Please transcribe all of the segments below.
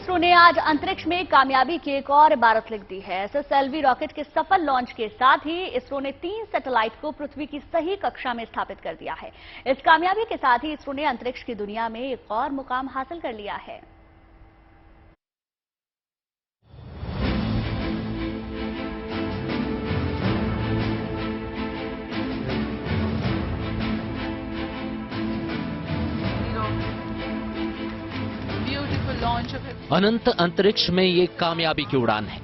इसरो ने आज अंतरिक्ष में कामयाबी की एक और इबारत लिख दी है। एसएसएलवी रॉकेट के सफल लॉन्च के साथ ही इसरो ने 3 सैटेलाइट को पृथ्वी की सही कक्षा में स्थापित कर दिया है। इस कामयाबी के साथ ही इसरो ने अंतरिक्ष की दुनिया में एक और मुकाम हासिल कर लिया है। अनंत अंतरिक्ष में ये कामयाबी की उड़ान है।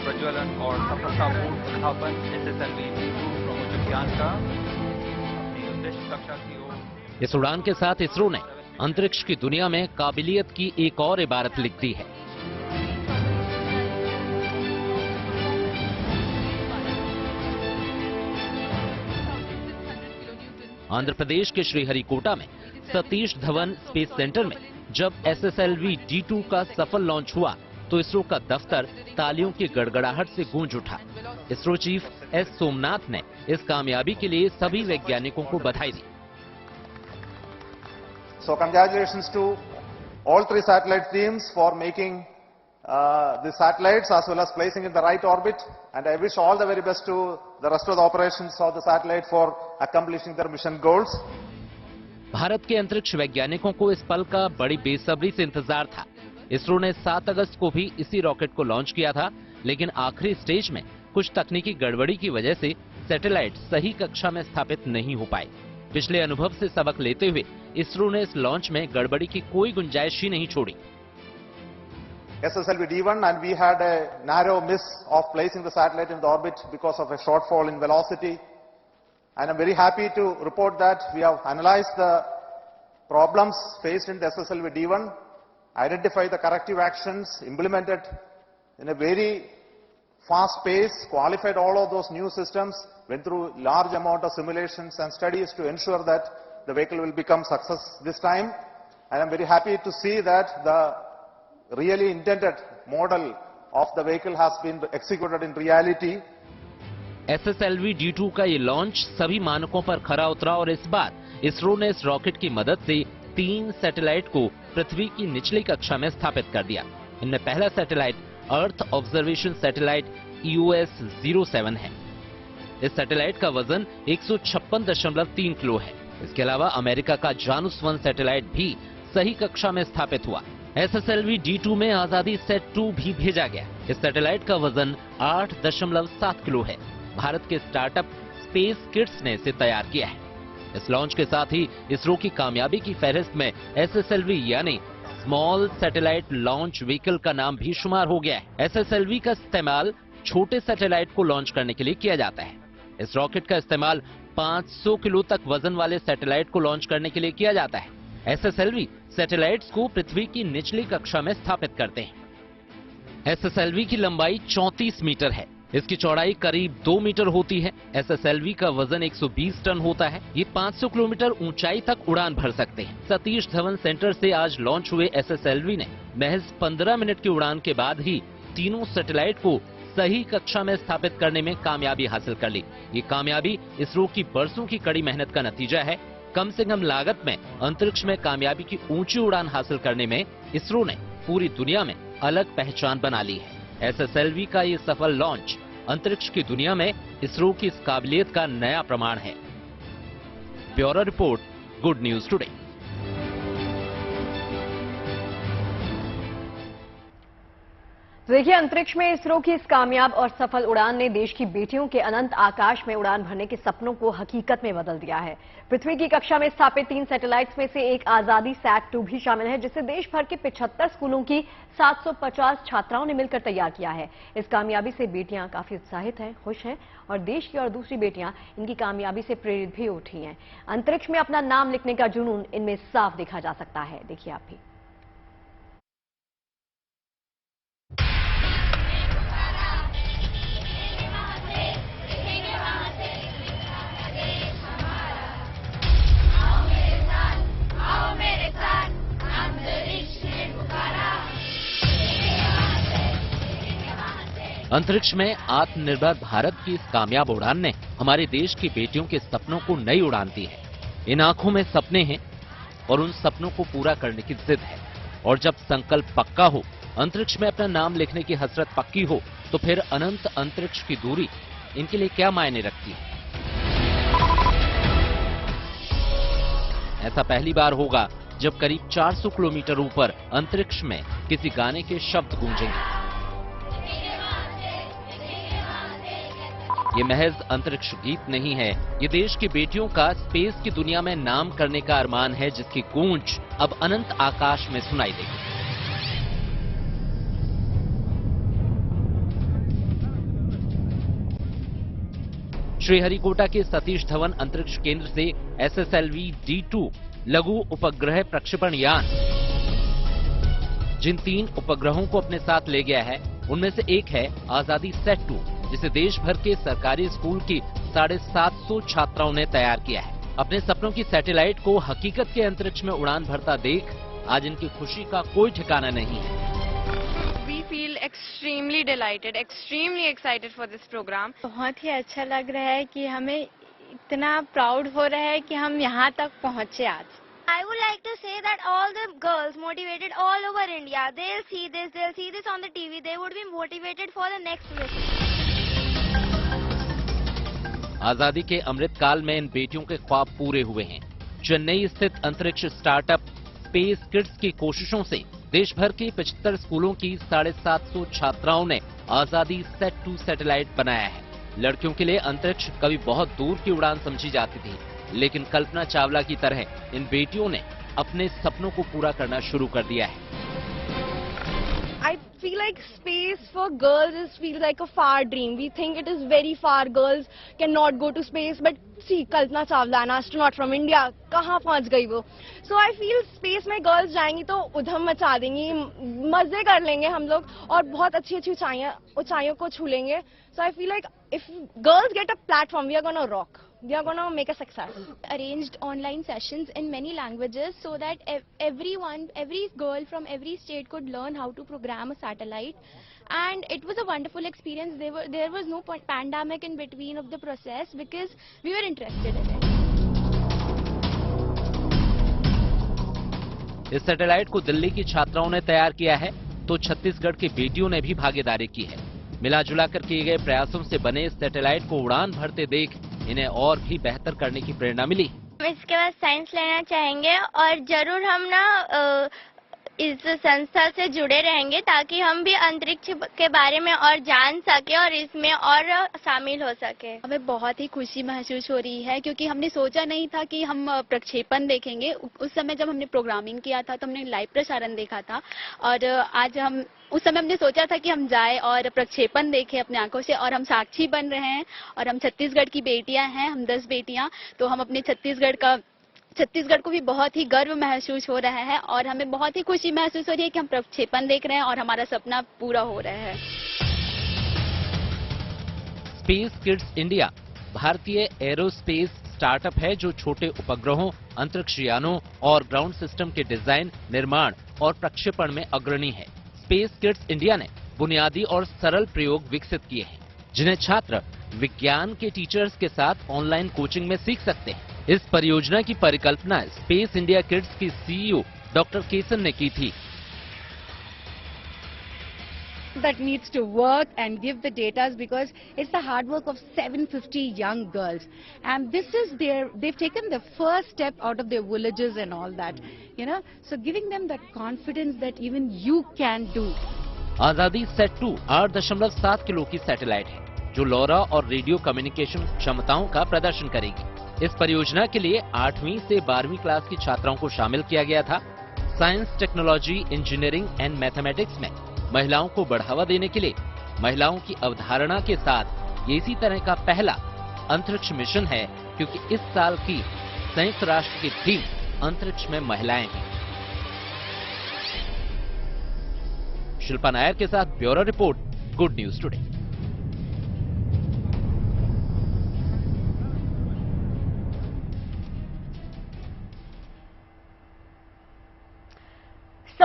प्रज्वलन और सफलतापूर्ण उत्थापन एसएसएलवी ब्रह्मोपयान का अपनी उद्देश्य कक्षा की ओर। इस उड़ान के साथ इसरो ने अंतरिक्ष की दुनिया में काबिलियत की एक और इबारत लिख दी है। आंध्र प्रदेश के श्रीहरिकोटा में सतीश धवन स्पेस सेंटर में जब एसएसएलवी D2 का सफल लॉन्च हुआ तो इसरो का दफ्तर तालियों की गड़गड़ाहट से गूंज उठा। इसरो चीफ एस सोमनाथ ने इस कामयाबी के लिए सभी वैज्ञानिकों को बधाई दी। So congratulations to all 3 satellite teams for making the satellites as well as placing in the right orbit, and I wish all the very best to the rest of the operations of the satellite for accomplishing their mission goals. Bharat के अंतरिक्ष वैज्ञानिकों को इस पल का बड़ी बेसब्री से इंतजार था। इसरो ने 7 अगस्त को भी इसी रॉकेट को लॉन्च किया था, लेकिन आखिरी स्टेज में कुछ तकनीकी गड़बड़ी की वजह से सैटेलाइट सही कक्षा में स्थापित नहीं हो पाए। पिछले अनुभव से सबक लेते हुए इसरो ने इस लॉन्च में गड़बड़ी की कोई गुंजाइश ही नहीं छोड़ी। SSLV D1, and we had a narrow miss of placing the satellite in the orbit because of a shortfall in velocity. And I'm very happy to report that we have analyzed the problems faced in the SSLV D1, identified the corrective actions, implemented in a very fast pace, qualified all of those new systems, went through large amount of simulations and studies to ensure that the vehicle will become success this time. And I'm very happy to see that the really intended model of the vehicle has been executed in reality. SSLV D2 का ये launch सभी मानकों पर खरा उतरा और इस बार इसरो ने इस रॉकेट की मदद से 3 सैटेलाइट को पृथ्वी की निचली कक्षा में स्थापित कर दिया। इनमें पहला satellite earth observation satellite EOS-07 है। इस सैटेलाइट का वजन 156.3 किलो है। इसके अलावा अमेरिका का जानूस 1 सैटेलाइट भी सही कक्षा में स्थापित हुआ। एसएसएलवी D2 में आजादी सेट 2 भी भेजा गया। इस सैटेलाइट का वजन 8.7 किलो है। भारत के स्टार्टअप स्पेस किड्स ने इसे तैयार किया है। इस लॉन्च के साथ ही इसरो की कामयाबी की फहरिस्त में एसएसएलवी यानी स्मॉल सैटेलाइट लॉन्च व्हीकल का नाम भी शुमार हो गया है। एसएसएलवी का इस्तेमाल छोटे सैटेलाइट को लॉन्च करने के लिए किया जाता है। इस रॉकेट का इस्तेमाल 500 किलो तक वजन वाले सैटेलाइट को लॉन्च करने के लिए किया जाता है। एसएसएलवी सैटेलाइट्स को पृथ्वी की निचली कक्षा में स्थापित करते हैं। एसएसएलवी की लंबाई 34 मीटर है। इसकी चौड़ाई करीब 2 मीटर होती है। एसएसएलवी का वजन 120 टन होता है। ये 500 किलोमीटर ऊंचाई तक उड़ान भर सकते हैं। सतीश धवन सेंटर से आज लॉन्च हुए एसएसएलवी ने महज 15 मिनट की उड़ान के बाद ही तीनों सैटेलाइट को सही कक्षा में स्थापित करने में कामयाबी हासिल कर ली। ये कामयाबी इसरो की बरसों की कड़ी मेहनत का नतीजा है। कम से कम लागत में अंतरिक्ष में कामयाबी की ऊंची उड़ान हासिल करने में इसरो ने पूरी दुनिया में अलग पहचान बना ली है। एसएसएलवी का ये सफल लॉन्च अंतरिक्ष की दुनिया में इसरो की इस काबिलियत का नया प्रमाण है। Bureau report, good news today. देखिए, अंतरिक्ष में इसरो की इस कामयाब और सफल उड़ान ने देश की बेटियों के अनंत आकाश में उड़ान भरने के सपनों को हकीकत में बदल दिया है। पृथ्वी की कक्षा में स्थापित 3 सैटेलाइट्स में से एक आजादी सैट 2 भी शामिल है, जिसे देश भर के 75 स्कूलों की 750 छात्राओं ने मिलकर तैयार किया है। इस कामयाबी से बेटियां काफी उत्साहित हैं, खुश हैं और देश की और दूसरी बेटियां इनकी कामयाबी से प्रेरित भी उठी हैं। अंतरिक्ष में अपना नाम लिखने का जुनून इनमें साफ देखा जा सकता है। देखिए आप भी। अंतरिक्ष में आत्मनिर्भर भारत की इस कामयाब उड़ान ने हमारे देश की बेटियों के सपनों को नई उड़ान दी है। इन आंखों में सपने हैं, और उन सपनों को पूरा करने की जिद है। और जब संकल्प पक्का हो, अंतरिक्ष में अपना नाम लिखने की हसरत पक्की हो, तो फिर अनंत अंतरिक्ष की दूरी इनके लिए क्या मायने रखती है? ऐसा पहली बार होगा जब करीब 400 किलोमीटर ऊपर अंतरिक्ष में किसी गाने के शब्द गूंजेंगे। ये महज अंतरिक्ष गीत नहीं है, ये देश की बेटियों का स्पेस की दुनिया में नाम करने का अरमान है, जिसकी गूंज अब अनंत आकाश में सुनाई देगी। श्रीहरिकोटा के सतीश धवन अंतरिक्ष केंद्र से SSLV-D2 लघु उपग्रह प्रक्षेपण यान जिन 3 उपग्रहों को अपने साथ ले गया है, उनमें से एक है आजादी सेट 2, जिसे देश भर के सरकारी स्कूल की 750 छात्राओं ने तैयार किया है। अपने सपनों की सैटेलाइट को हकीकत के अंतरिक्ष में उड़ान भरता देख आज इनकी खुशी का कोई ठिकाना नहीं है। We feel extremely delighted, extremely excited for this program. बहुत ही अच्छा लग रहा है कि हमें इतना प्राउड हो रहा है कि हम यहाँ तक पहुँचे आज। I would like to say that all the girls motivated all over India, they'll see this on the TV, they would be motivated for the next mission. आजादी के अमृतकाल में इन बेटियों के ख्वाब पूरे हुए हैं। चेन्नई स्थित अंतरिक्ष स्टार्टअप स्पेस किड्स की कोशिशों से देश भर के 75 स्कूलों की 750 छात्राओं ने आजादी सेट 2 सैटेलाइट बनाया है। लड़कियों के लिए अंतरिक्ष कभी बहुत दूर की उड़ान समझी जाती थी, लेकिन कल्पना चावला की तरह इन बेटियों ने अपने सपनों को पूरा करना शुरू कर दिया है। I feel like space for girls feels like a far dream. We think it is very far. Girls cannot go to space, but see, Kalpana Chawla, an astronaut from India, कहाँ पहुँच गई वो? So I feel space में girls जाएंगी तो उधम मचा देंगी, मजे कर लेंगे हम लोग और बहुत अच्छी-अच्छी ऊंचाइयों को छू लेंगे. So I feel like if girls get a platform, we are gonna rock. We are gonna make a success. Arranged online sessions in many languages so that every girl from every state could learn how to program a satellite, and it was a wonderful experience. There was no pandemic in between of the process because we were interested in it. इस satellite को दिल्ली की छात्राओं ने तैयार किया है, तो छत्तीसगढ़ की बेटियों ने भी भागीदारी की है। मिला जुला कर किए गए प्रयासों से बने इस सैटेलाइट को उड़ान भरते देख इन्हें और भी बेहतर करने की प्रेरणा मिली। हम इसके बाद साइंस लेना चाहेंगे और जरूर हम ना इस संस्था से जुड़े रहेंगे ताकि हम भी अंतरिक्ष के बारे में और जान सके और इसमें और शामिल हो सके। हमें बहुत ही खुशी महसूस हो रही है क्योंकि हमने सोचा नहीं था कि हम प्रक्षेपण देखेंगे। उस समय जब हमने प्रोग्रामिंग किया था तो हमने लाइव प्रसारण देखा था और आज हम उस समय हमने सोचा था कि हम जाए और प्रक्षेपण देखें अपने आंखों से, और हम साक्षी बन रहे हैं। और हम छत्तीसगढ़ की बेटियां हैं, हम 10 बेटियां, तो हम अपने छत्तीसगढ़ को भी बहुत ही गर्व महसूस हो रहा है और हमें बहुत ही खुशी महसूस हो रही है कि हम प्रक्षेपण देख रहे हैं और हमारा सपना पूरा हो रहा है। स्पेस किड्स इंडिया भारतीय एरोस्पेस स्टार्टअप है जो छोटे उपग्रहों, अंतरिक्ष यानों और ग्राउंड सिस्टम के डिजाइन, निर्माण और प्रक्षेपण में अग्रणी है। स्पेस किड्स इंडिया ने बुनियादी और सरल प्रयोग विकसित किए हैं, जिन्हें छात्र विज्ञान के टीचर्स के साथ ऑनलाइन कोचिंग में सीख सकते हैं। इस परियोजना की परिकल्पना स्पेस इंडिया किड्स की CEO डॉक्टर केसन ने की थी। That needs to work and give the data because it's the hard work of 750 young girls, and they've taken the first step out of their villages and all that, so giving them that confidence that even you can do. आजादी set 2 8.7 kilo की satellite है जो LoRa और radio communication क्षमताओं का प्रदर्शन करेगी। इस परियोजना के लिए 8वीं से 12वीं क्लास की छात्राओं को शामिल किया गया था। Science, technology, engineering and mathematics में महिलाओं को बढ़ावा देने के लिए महिलाओं की अवधारणा के साथ ये इसी तरह का पहला अंतरिक्ष मिशन है, क्योंकि इस साल की संयुक्त राष्ट्र की थीम अंतरिक्ष में महिलाएं हैं। शिल्पा नायर के साथ bureau report, good news today.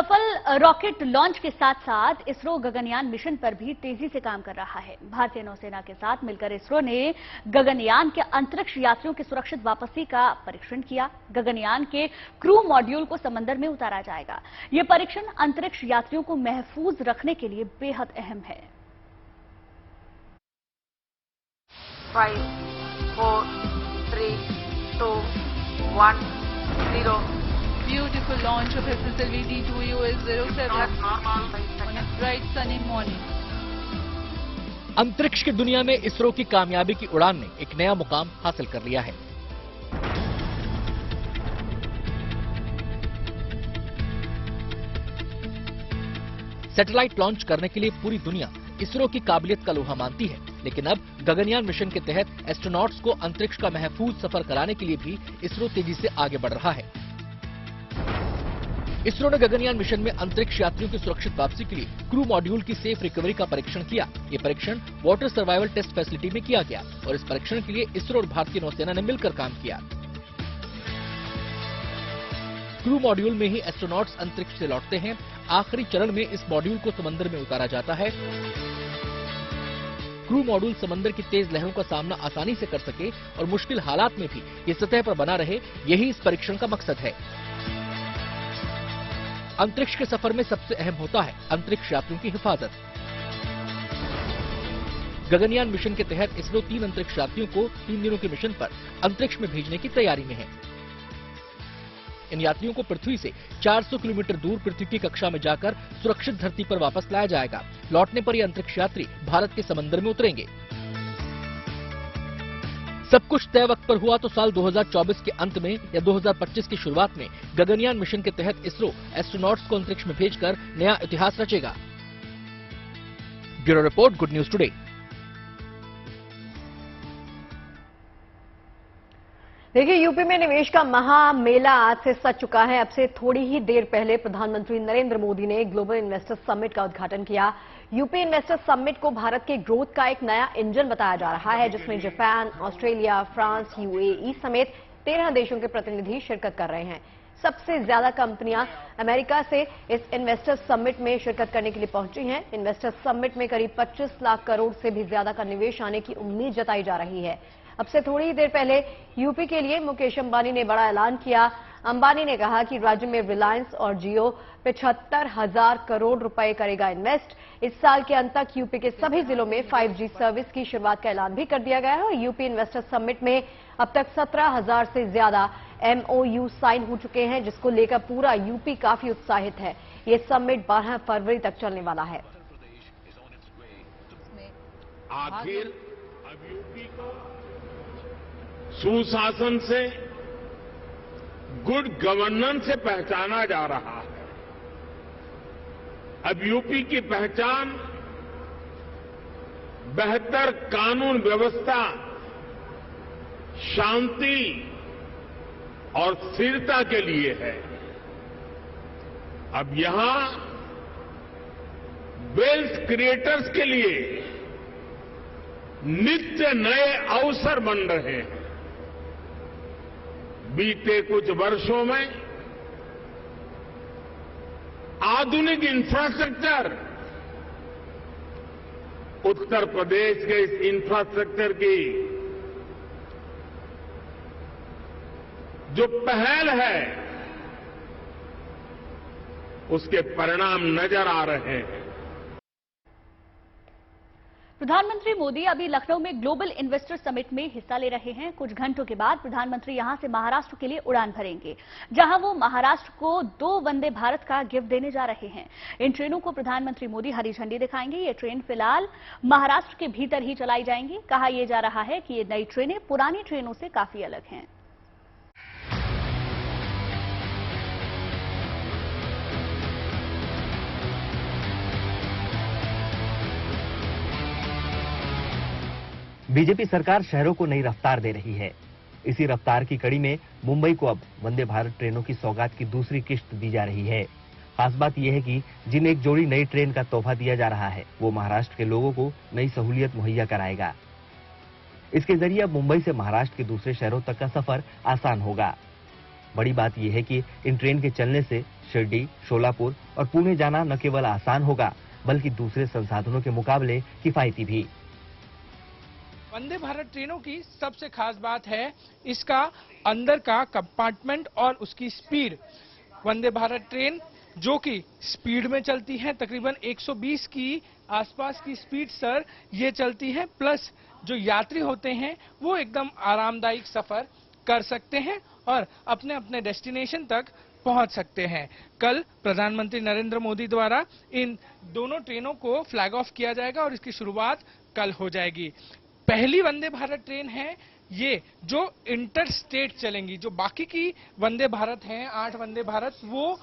सफल रॉकेट लॉन्च के साथ साथ इसरो गगनयान मिशन पर भी तेजी से काम कर रहा है। भारतीय नौसेना के साथ मिलकर इसरो ने गगनयान के अंतरिक्ष यात्रियों की सुरक्षित वापसी का परीक्षण किया। गगनयान के क्रू मॉड्यूल को समंदर में उतारा जाएगा। यह परीक्षण अंतरिक्ष यात्रियों को महफूज रखने के लिए बेहद अहम है। 5, 4, 3, 2, 1, 0. Beautiful launch of SSLV D2EOS-07 on a bright sunny morning. अंतरिक्ष की दुनिया में इसरो की कामयाबी की उड़ान ने एक नया मुकाम हासिल कर लिया है। सैटेलाइट लॉन्च करने के लिए पूरी दुनिया इसरो की काबिलियत का लोहा मानती है, लेकिन अब गगनयान मिशन के तहत एस्ट्रोनॉट्स को अंतरिक्ष का महफूज सफर कराने के लिए भी इसरो तेजी से आगे बढ़ रहा है। इसरो ने गगनयान मिशन में अंतरिक्ष यात्रियों की सुरक्षित वापसी के लिए क्रू मॉड्यूल की सेफ रिकवरी का परीक्षण किया। ये परीक्षण वाटर सर्वाइवल टेस्ट फैसिलिटी में किया गया और इस परीक्षण के लिए इसरो और भारतीय नौसेना ने मिलकर काम किया। क्रू मॉड्यूल में ही एस्ट्रोनॉट्स अंतरिक्ष से लौटते हैं। आखिरी चरण में इस मॉड्यूल को समंदर में उतारा जाता है। क्रू मॉड्यूल समंदर की तेज लहरों का सामना आसानी से कर सके और मुश्किल हालात में भी ये सतह पर बना रहे, यही इस परीक्षण का मकसद है। अंतरिक्ष के सफर में सबसे अहम होता है अंतरिक्ष यात्रियों की हिफाजत। गगनयान मिशन के तहत इसरो 3 अंतरिक्ष यात्रियों को 3 दिनों के मिशन पर अंतरिक्ष में भेजने की तैयारी में है। इन यात्रियों को पृथ्वी से 400 किलोमीटर दूर पृथ्वी की कक्षा में जाकर सुरक्षित धरती पर वापस लाया जाएगा। लौटने पर ये अंतरिक्ष यात्री भारत के समंदर में उतरेंगे। सब कुछ तय वक्त पर हुआ तो साल 2024 के अंत में या 2025 की शुरुआत में गगनयान मिशन के तहत इसरो एस्ट्रोनॉट्स को अंतरिक्ष में भेजकर नया इतिहास रचेगा। Bureau report, good news today. देखिए, यूपी में निवेश का महामेला आज से सज चुका है। अब से थोड़ी ही देर पहले प्रधानमंत्री नरेंद्र मोदी ने ग्लोबल इन्वेस्टर्स समिट का उद्घाटन किया। यूपी इन्वेस्टर्स समिट को भारत के ग्रोथ का एक नया इंजन बताया जा रहा है, जिसमें जापान, ऑस्ट्रेलिया, फ्रांस, यूएई समेत 13 देशों के प्रतिनिधि शिरकत कर रहे हैं। सबसे ज्यादा कंपनियां अमेरिका से इस इन्वेस्टर्स समिट में शिरकत करने के लिए पहुंची हैं। इन्वेस्टर्स समिट में करीब 25 लाख करोड़ से भी ज्यादा का निवेश आने की उम्मीद जताई जा रही है। अब से थोड़ी ही देर पहले यूपी के लिए मुकेश अंबानी ने बड़ा ऐलान किया। अंबानी ने कहा कि राज्य में रिलायंस और जियो 75,000 करोड़ रुपए करेगा इन्वेस्ट। इस साल के अंत तक यूपी के सभी जिलों में 5G सर्विस की शुरुआत का ऐलान भी कर दिया गया है और यूपी इन्वेस्टर्स समिट में अब तक 17,000 से ज्यादा MOU साइन हो चुके हैं, जिसको लेकर पूरा यूपी काफी उत्साहित है। ये समिट 12 फरवरी तक चलने वाला है। आखिर अब यूपी को सुशासन से, गुड गवर्नेंस से पहचाना जा रहा है। अब यूपी की पहचान बेहतर कानून व्यवस्था, शांति और स्थिरता के लिए है। अब यहां वेल्थ क्रिएटर्स के लिए नित्य नए अवसर बन रहे हैं। बीते कुछ वर्षों में आधुनिक इंफ्रास्ट्रक्चर, उत्तर प्रदेश के इस इंफ्रास्ट्रक्चर की जो पहल है, उसके परिणाम नजर आ रहे हैं। प्रधानमंत्री मोदी अभी लखनऊ में ग्लोबल इन्वेस्टर समिट में हिस्सा ले रहे हैं। कुछ घंटों के बाद प्रधानमंत्री यहां से महाराष्ट्र के लिए उड़ान भरेंगे, जहां वो महाराष्ट्र को 2 वंदे भारत का गिफ्ट देने जा रहे हैं। इन ट्रेनों को प्रधानमंत्री मोदी हरी झंडी दिखाएंगे। ये ट्रेन फिलहाल महाराष्ट्र के भीतर ही चलाई जाएंगी। कहा यह जा रहा है कि ये नई ट्रेनें पुरानी ट्रेनों से काफी अलग हैं। बीजेपी सरकार शहरों को नई रफ्तार दे रही है। इसी रफ्तार की कड़ी में मुंबई को अब वंदे भारत ट्रेनों की सौगात की दूसरी किश्त दी जा रही है। खास बात यह है कि जिन एक जोड़ी नई ट्रेन का तोहफा दिया जा रहा है, वो महाराष्ट्र के लोगों को नई सहूलियत मुहैया कराएगा। इसके जरिए अब मुंबई से महाराष्ट्र के दूसरे शहरों तक का सफर आसान होगा। बड़ी बात यह है कि इन ट्रेन के चलने से शिरडी, शोलापुर और पुणे जाना न केवल आसान होगा बल्कि दूसरे संसाधनों के मुकाबले किफायती भी। वंदे भारत ट्रेनों की सबसे खास बात है इसका अंदर का कंपार्टमेंट और उसकी स्पीड। वंदे भारत ट्रेन जो कि स्पीड में चलती है, तकरीबन 120 की आसपास की स्पीड सर ये चलती है, प्लस जो यात्री होते हैं वो एकदम आरामदायक सफर कर सकते हैं और अपने अपने डेस्टिनेशन तक पहुंच सकते हैं। कल प्रधानमंत्री नरेंद्र मोदी द्वारा इन दोनों ट्रेनों को फ्लैग ऑफ किया जाएगा और इसकी शुरुआत कल हो जाएगी। पहली वंदे भारत ट्रेन है ये जो इंटर स्टेट चलेंगी। जो बाकी की वंदे भारत हैं, 8 वंदे भारत, वो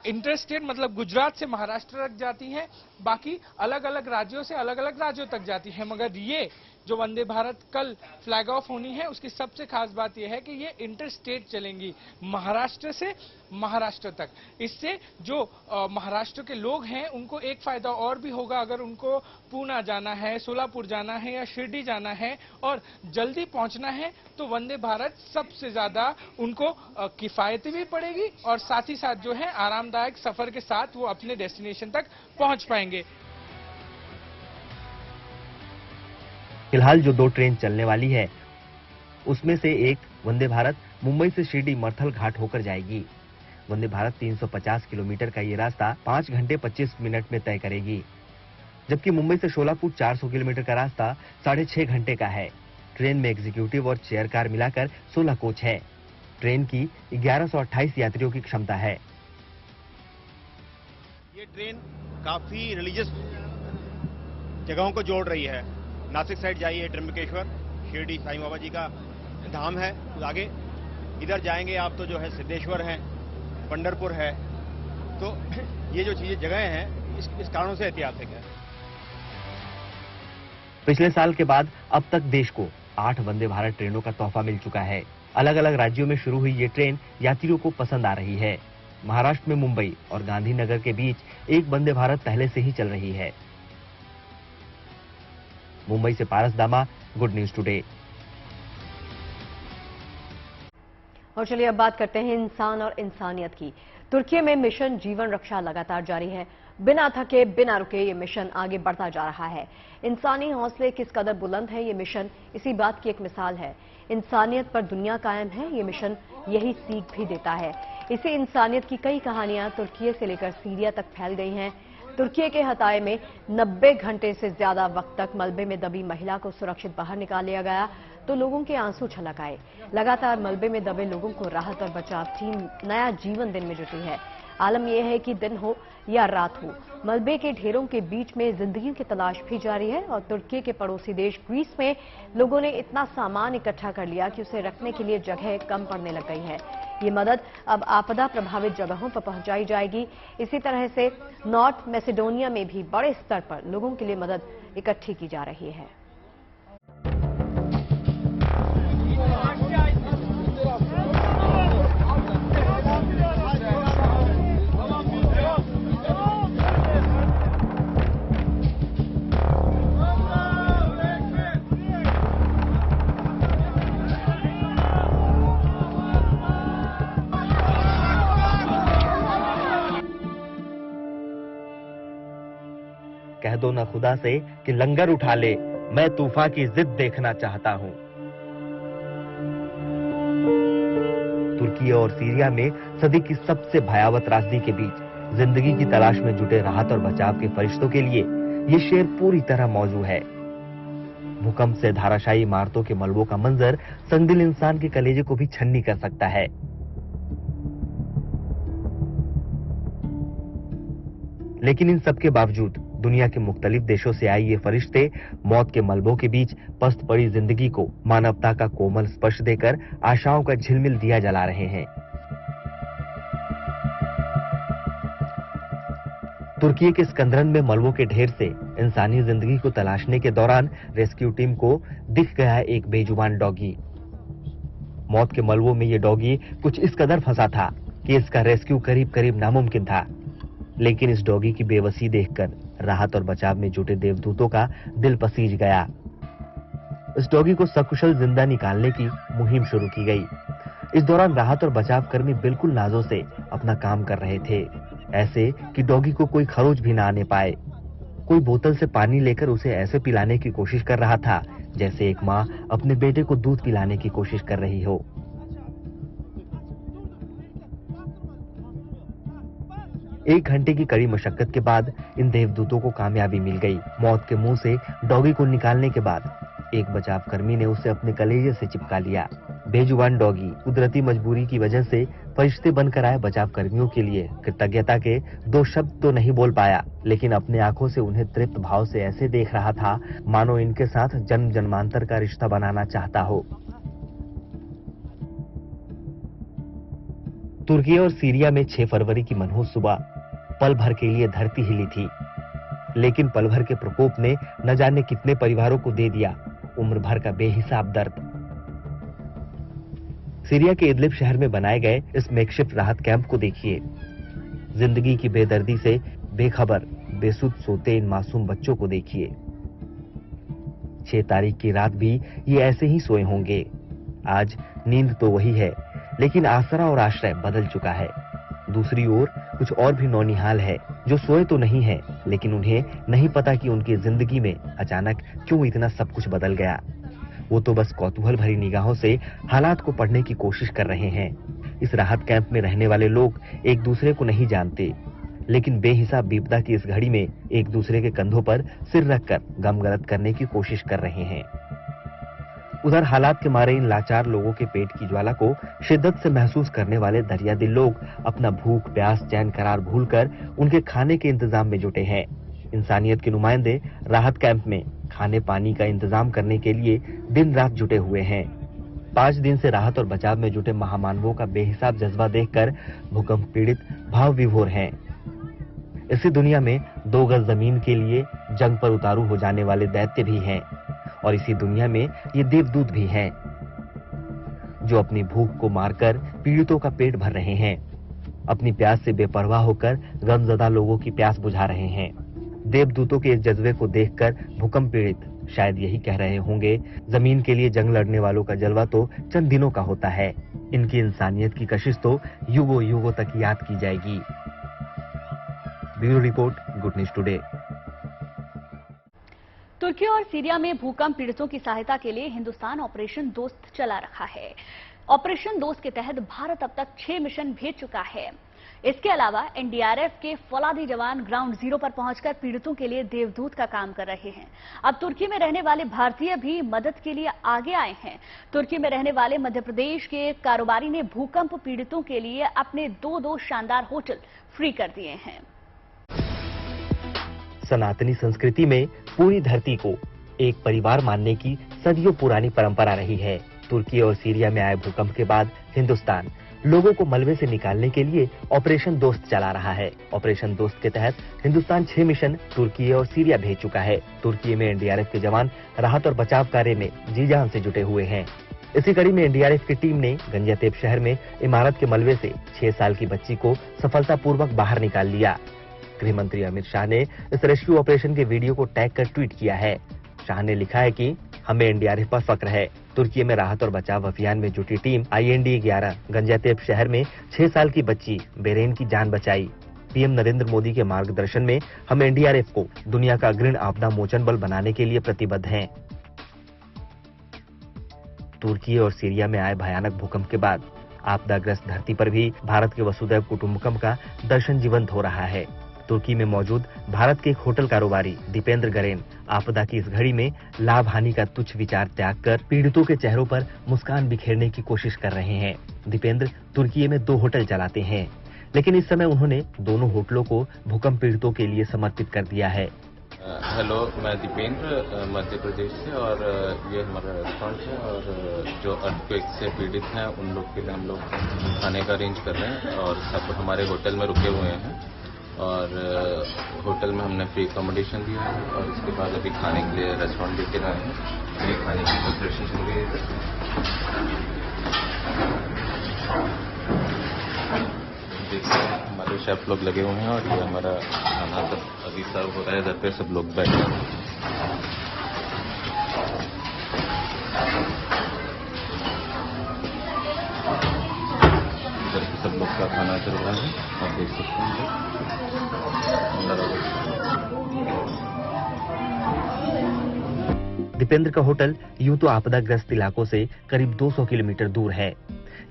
इंटर स्टेट मतलब गुजरात से महाराष्ट्र तक जाती हैं, बाकी अलग अलग राज्यों से अलग अलग राज्यों तक जाती हैं। मगर ये जो वंदे भारत कल फ्लैग ऑफ होनी है उसकी सबसे खास बात यह है कि ये इंटर स्टेट चलेंगी, महाराष्ट्र से महाराष्ट्र तक। इससे जो महाराष्ट्र के लोग हैं उनको एक फायदा और भी होगा। अगर उनको पूना जाना है, सोलापुर जाना है या शिरडी जाना है और जल्दी पहुंचना है तो वंदे भारत सबसे ज्यादा उनको किफायती भी पड़ेगी और साथ ही साथ जो है आरामदायक सफर के साथ वो अपने डेस्टिनेशन तक पहुंच पाएंगे। फिलहाल जो 2 ट्रेन चलने वाली है उसमें से एक वंदे भारत मुंबई से शिरडी मर्थल घाट होकर जाएगी। वंदे भारत 350 किलोमीटर का ये रास्ता 5 घंटे 25 मिनट में तय करेगी, जबकि मुंबई से शोलापुर 400 किलोमीटर का रास्ता 6.5 घंटे का है। ट्रेन में एग्जीक्यूटिव और चेयर कार मिलाकर 16 कोच है। ट्रेन की 1128 यात्रियों की क्षमता है। ये ट्रेन काफी रिलीजियस जगहों को जोड़ रही है। नासिक साइड जाइए, त्र्यंबकेश्वर, शिरडी साईं बाबा जी का धाम है, आगे इधर जाएंगे आप तो जो है सिद्धेश्वर है, पंढरपुर है। तो ये जो चीजें जगह हैं इस कारणों से ऐतिहासिक है। पिछले साल के बाद अब तक देश को 8 वंदे भारत ट्रेनों का तोहफा मिल चुका है। अलग अलग राज्यों में शुरू हुई ये ट्रेन यात्रियों को पसंद आ रही है। महाराष्ट्र में मुंबई और गांधीनगर के बीच एक वंदे भारत पहले से ही चल रही है। मुंबई से पारस दामा, गुड न्यूज टुडे। और चलिए अब बात करते हैं इंसान और इंसानियत की। तुर्की में मिशन जीवन रक्षा लगातार जारी है। बिना थके बिना रुके ये मिशन आगे बढ़ता जा रहा है। इंसानी हौसले किस कदर बुलंद है ये मिशन इसी बात की एक मिसाल है। इंसानियत पर दुनिया कायम है, ये मिशन यही सीख भी देता है। इसी इंसानियत की कई कहानियां तुर्की से लेकर सीरिया तक फैल गई हैं। तुर्की के हताए में 90 घंटे से ज्यादा वक्त तक मलबे में दबी महिला को सुरक्षित बाहर निकाल लिया गया तो लोगों के आंसू छलक आए। लगातार मलबे में दबे लोगों को राहत और बचाव टीम नया जीवन देने में जुटी है। आलम यह है कि दिन हो या रात हो, मलबे के ढेरों के बीच में जिंदगी की तलाश भी जारी है। और तुर्की के पड़ोसी देश ग्रीस में लोगों ने इतना सामान इकट्ठा कर लिया कि उसे रखने के लिए जगह कम पड़ने लग गई है। ये मदद अब आपदा प्रभावित जगहों पर पहुंचाई जाएगी। इसी तरह से नॉर्थ मैसेडोनिया में भी बड़े स्तर पर लोगों के लिए मदद इकट्ठी की जा रही है। कह दो ना खुदा से कि लंगर उठा ले, मैं तूफान की जिद देखना चाहता हूं। तुर्की और सीरिया में सदी की सबसे भयावह त्रासदी के बीच जिंदगी की तलाश में जुटे राहत और बचाव के फरिश्तों के लिए ये शेर पूरी तरह मौजू है। भूकंप से धाराशायी इमारतों के मलबों का मंजर संदिल इंसान के कलेजे को भी छन्नी कर सकता है। लेकिन इन सब के बावजूद दुनिया के मुख्तलिफ देशों से आए ये फरिश्ते मौत के मलबों के बीच पस्त पड़ी जिंदगी को मानवता का कोमल स्पर्श देकर आशाओं का झिलमिल दिया जला रहे हैं। तुर्की के स्कंदरन में मलबों के ढेर से इंसानी जिंदगी को तलाशने के दौरान रेस्क्यू टीम को दिख गया एक बेजुबान डॉगी। मौत के मलबों में ये डॉगी कुछ इस कदर फंसा था कि इसका रेस्क्यू करीब करीब नामुमकिन था। लेकिन इस डॉगी की बेबसी देखकर राहत और बचाव में जुटे देवदूतों का दिल पसीज गया। इस डॉगी को सकुशल जिंदा निकालने की मुहिम शुरू की गई। इस दौरान राहत और बचाव कर्मी बिल्कुल नाजों से अपना काम कर रहे थे, ऐसे कि डॉगी को कोई खरोच भी ना आने पाए। कोई बोतल से पानी लेकर उसे ऐसे पिलाने की कोशिश कर रहा था जैसे एक माँ अपने बेटे को दूध पिलाने की कोशिश कर रही हो। एक घंटे की कड़ी मशक्कत के बाद इन देवदूतों को कामयाबी मिल गई। मौत के मुंह से डॉगी को निकालने के बाद एक बचाव कर्मी ने उसे अपने कलेजे से चिपका लिया। बेजुबान डॉगी कुदरती मजबूरी की वजह से फरिश्ते बनकर आए बचाव कर्मियों के लिए कृतज्ञता के दो शब्द तो नहीं बोल पाया, लेकिन अपने आंखों से उन्हें तृप्त भाव से ऐसे देख रहा था मानो इनके साथ जन्म जन्मांतर का रिश्ता बनाना चाहता हो। तुर्की और सीरिया में 6 फरवरी की मनहूस सुबह पल भर के लिए धरती हिली थी, लेकिन पल भर के प्रकोप ने न जाने कितने परिवारों को दे दिया उम्र भर का बेहिसाब दर्द। सीरिया के इदलिब शहर में बनाए गए इस मेकशिफ्ट राहत कैंप को देखिए। जिंदगी की बेदर्दी से बेखबर बेसुध सोते इन मासूम बच्चों को देखिए। 6 तारीख की रात भी ये ऐसे ही सोए होंगे। आज नींद तो वही है, लेकिन आसरा और आश्रय बदल चुका है। दूसरी ओर कुछ और भी नौनिहाल है जो सोए तो नहीं है, लेकिन उन्हें नहीं पता कि उनकी जिंदगी में अचानक क्यों इतना सब कुछ बदल गया। वो तो बस कौतूहल भरी निगाहों से हालात को पढ़ने की कोशिश कर रहे हैं। इस राहत कैंप में रहने वाले लोग एक दूसरे को नहीं जानते, लेकिन बेहिसाब विपदा की इस घड़ी में एक दूसरे के कंधों पर सिर रखकर गमगलत करने की कोशिश कर रहे हैं। उधर हालात के मारे इन लाचार लोगों के पेट की ज्वाला को शिद्दत से महसूस करने वाले दरियादिल लोग अपना भूख प्यास चैन करार भूलकर उनके खाने के इंतजाम में जुटे हैं। इंसानियत के नुमाइंदे राहत कैंप में खाने पानी का इंतजाम करने के लिए दिन रात जुटे हुए हैं। 5 दिन से राहत और बचाव में जुटे महामानवों का बेहिसाब जज्बा देखकर भूकंप पीड़ित भाव विभोर हैं। इसी दुनिया में 2 गज जमीन के लिए जंग पर उतारू हो जाने वाले दैत्य भी हैं, और इसी दुनिया में ये देवदूत भी हैं जो अपनी भूख को मारकर पीड़ितों का पेट भर रहे हैं, अपनी प्यास से बेपरवाह होकर गमजदा लोगों की प्यास बुझा रहे हैं। देवदूतों के इस जज्बे को देखकर भूकंप पीड़ित शायद यही कह रहे होंगे, जमीन के लिए जंग लड़ने वालों का जलवा तो चंद दिनों का होता है, इनकी इंसानियत की कशिश तो युगों युगों तक याद की जाएगी। Bureau report, good news today. तुर्की और सीरिया में भूकंप पीड़ितों की सहायता के लिए हिंदुस्तान ऑपरेशन दोस्त चला रखा है। ऑपरेशन दोस्त के तहत भारत अब तक 6 मिशन भेज चुका है। इसके अलावा एनडीआरएफ के फौलादी जवान ग्राउंड जीरो पर पहुंचकर पीड़ितों के लिए देवदूत का काम कर रहे हैं। अब तुर्की में रहने वाले भारतीय भी मदद के लिए आगे आए हैं। तुर्की में रहने वाले मध्य प्रदेश के कारोबारी ने भूकंप पीड़ितों के लिए अपने 2 शानदार होटल फ्री कर दिए हैं। सनातनी संस्कृति में पूरी धरती को एक परिवार मानने की सदियों पुरानी परंपरा रही है। तुर्की और सीरिया में आए भूकंप के बाद हिंदुस्तान लोगों को मलबे से निकालने के लिए ऑपरेशन दोस्त चला रहा है। ऑपरेशन दोस्त के तहत हिंदुस्तान 6 मिशन तुर्की और सीरिया भेज चुका है। तुर्की में एनडीआरएफ के जवान राहत और बचाव कार्य में जी जान से जुटे हुए हैं। इसी कड़ी में एनडीआरएफ की टीम ने गंजियातेप शहर में इमारत के मलबे से 6 साल की बच्ची को सफलतापूर्वक बाहर निकाल लिया। गृह मंत्री अमित शाह ने इस रेस्क्यू ऑपरेशन के वीडियो को टैग कर ट्वीट किया है। शाह ने लिखा है कि हमें एनडीआरएफ पर फक्र है। तुर्की में राहत और बचाव अभियान में जुटी टीम IND-11 गंजियातेप शहर में 6 साल की बच्ची बेरेन की जान बचाई। पीएम नरेंद्र मोदी के मार्गदर्शन में हम एनडीआरएफ को दुनिया का अग्रणी आपदा मोचन बल बनाने के लिए प्रतिबद्ध हैं। तुर्की और सीरिया में आए भयानक भूकंप के बाद आपदाग्रस्त धरती पर भी भारत के वसुधैव कुटुंबकम का दर्शन जीवंत हो रहा है। तुर्की में मौजूद भारत के एक होटल कारोबारी दीपेंद्र गरेन आपदा की इस घड़ी में लाभ हानि का तुच्छ विचार त्याग कर पीड़ितों के चेहरों पर मुस्कान बिखेरने की कोशिश कर रहे हैं। दीपेंद्र तुर्की में 2 होटल चलाते हैं, लेकिन इस समय उन्होंने दोनों होटलों को भूकंप पीड़ितों के लिए समर्पित कर दिया है। हेलो, मैं दीपेंद्र मध्य प्रदेश से, और ये हमारा रेस्टोरेंट है, और जो अर्थक्वेक से पीड़ित हैं उन लोग के लिए हम लोग खाने का अरेंज कर रहे हैं, और सब हमारे होटल में रुके हुए हैं, और होटल में हमने फ्री अकोमोडेशन दिया है, और इसके बाद अभी खाने के लिए रेस्टोरेंट भी के रहे हैं। फ्री खाने की प्रिपरेशन चल रही है। देखिए हमारे शेफ लोग लगे हुए हैं, और ये हमारा खाना सब अभी सर्व हो रहा है। इधर पे सब लोग बैठे हैं। का खाना चल रहा है, आप देख सकते हैं। दीपेंद्र का होटल यूं तो आपदाग्रस्त इलाकों से करीब 200 किलोमीटर दूर है,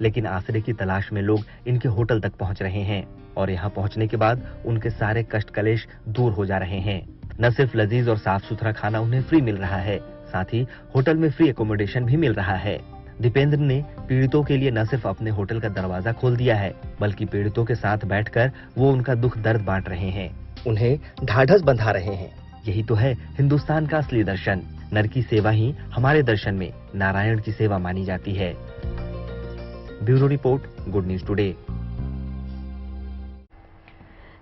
लेकिन आश्रय की तलाश में लोग इनके होटल तक पहुंच रहे हैं और यहां पहुंचने के बाद उनके सारे कष्ट कलेश दूर हो जा रहे हैं। न सिर्फ लजीज और साफ सुथरा खाना उन्हें फ्री मिल रहा है, साथ ही होटल में फ्री एकोमोडेशन भी मिल रहा है। दीपेंद्र ने पीड़ितों के लिए न सिर्फ अपने होटल का दरवाजा खोल दिया है, बल्कि पीड़ितों के साथ बैठकर वो उनका दुख दर्द बांट रहे हैं, उन्हें ढाढ़स बंधा रहे हैं। यही तो है हिंदुस्तान का असली दर्शन। नर की सेवा ही हमारे दर्शन में नारायण की सेवा मानी जाती है। Bureau report, good news today.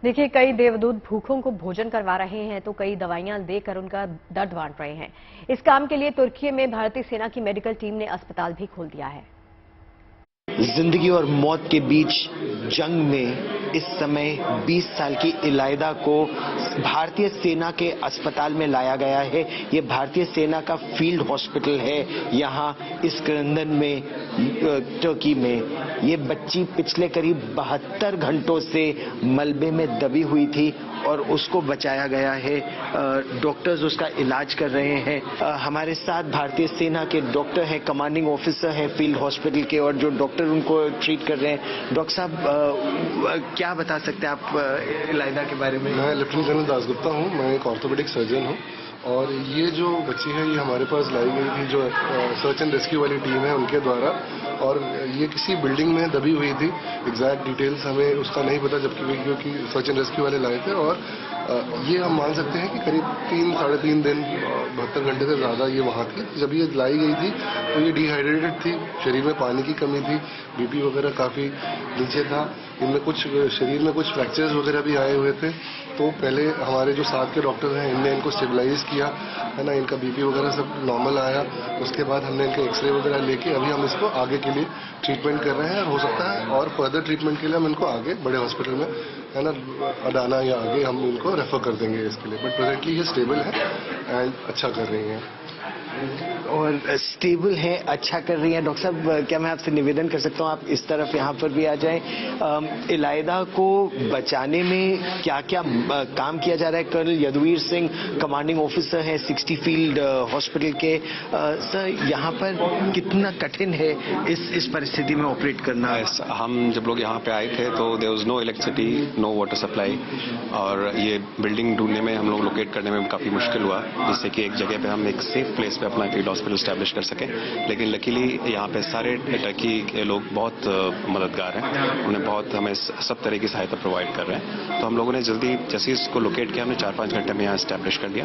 देखिए, कई देवदूत भूखों को भोजन करवा रहे हैं तो कई दवाइयां देकर उनका दर्द बांट रहे हैं। इस काम के लिए तुर्की में भारतीय सेना की मेडिकल टीम ने अस्पताल भी खोल दिया है। जिंदगी और मौत के बीच जंग में इस समय 20 साल की इलायदा को भारतीय सेना के अस्पताल में लाया गया है। ये भारतीय सेना का फील्ड हॉस्पिटल है यहाँ इस क्रंदन में, तुर्की में। ये बच्ची पिछले करीब 72 घंटों से मलबे में दबी हुई थी और उसको बचाया गया है। डॉक्टर्स उसका इलाज कर रहे हैं। हमारे साथ भारतीय सेना के डॉक्टर हैं, कमांडिंग ऑफिसर हैं फील्ड हॉस्पिटल के, और जो डॉक्टर उनको ट्रीट कर रहे हैं। डॉक्टर साहब, क्या बता सकते हैं आप इलायदा के बारे में? मैं लेफ्टिनेंट जनरल दासगुप्ता हूँ, मैं एक ऑर्थोपेडिक सर्जन हूँ और ये जो बच्ची है ये हमारे पास लाई गई थी, जो सर्च एंड रेस्क्यू वाली टीम है उनके द्वारा, और ये किसी बिल्डिंग में दबी हुई थी। एग्जैक्ट डिटेल्स हमें उसका नहीं पता जबकि क्योंकि सर्च एंड रेस्क्यू वाले लाए थे, और ये हम मान सकते हैं कि करीब 3-3.5 दिन 72 घंटे से ज़्यादा ये वहाँ थी। जब ये लाई गई थी तो ये डिहाइड्रेटेड थी, शरीर में पानी की कमी थी, बीपी वगैरह काफ़ी नीचे था, इनमें कुछ शरीर में कुछ फ्रैक्चर्स वगैरह भी आए हुए थे। तो पहले हमारे जो साथ के डॉक्टर हैं इनने इनको स्टेबलाइज किया है ना, इनका बीपी वगैरह सब नॉर्मल आया। उसके बाद हमने इनके एक्सरे वगैरह लेके अभी हम इसको आगे के लिए ट्रीटमेंट कर रहे हैं, और हो सकता है और फर्दर ट्रीटमेंट के लिए हम इनको आगे बड़े हॉस्पिटल में, है ना, अडाना या आगे हम इनको रेफर कर देंगे इसके लिए। बट प्रेजेंटली ये स्टेबल है एंड अच्छा कर रही हैं। और स्टेबल है, अच्छा कर रही हैं। डॉक्टर साहब, क्या मैं आपसे निवेदन कर सकता हूँ आप इस तरफ यहाँ पर भी आ जाएं। इलायदा को बचाने में क्या क्या काम किया जा रहा है? Colonel Yaduvir Singh commanding officer हैं 60 फील्ड हॉस्पिटल के। सर, यहाँ पर कितना कठिन है इस परिस्थिति में ऑपरेट करना? हम जब लोग यहाँ पे आए थे तो there was no electricity, no water supply, और ये बिल्डिंग ढूंढने में, हम लोग लोकेट करने में काफ़ी मुश्किल हुआ, जिससे कि एक जगह पे हम एक सेफ प्लेस पे अपना फील्ड हॉस्पिटल स्टैब्लिश कर सकें। लेकिन लकीली यहाँ पे सारे टर्की के लोग बहुत मददगार हैं, उन्हें बहुत हमें सब तरह की सहायता प्रोवाइड कर रहे हैं। तो हम लोगों ने जल्दी जैसे इसको लोकेट किया, हमने 4-5 घंटे में यहाँ स्टैब्लिश कर दिया।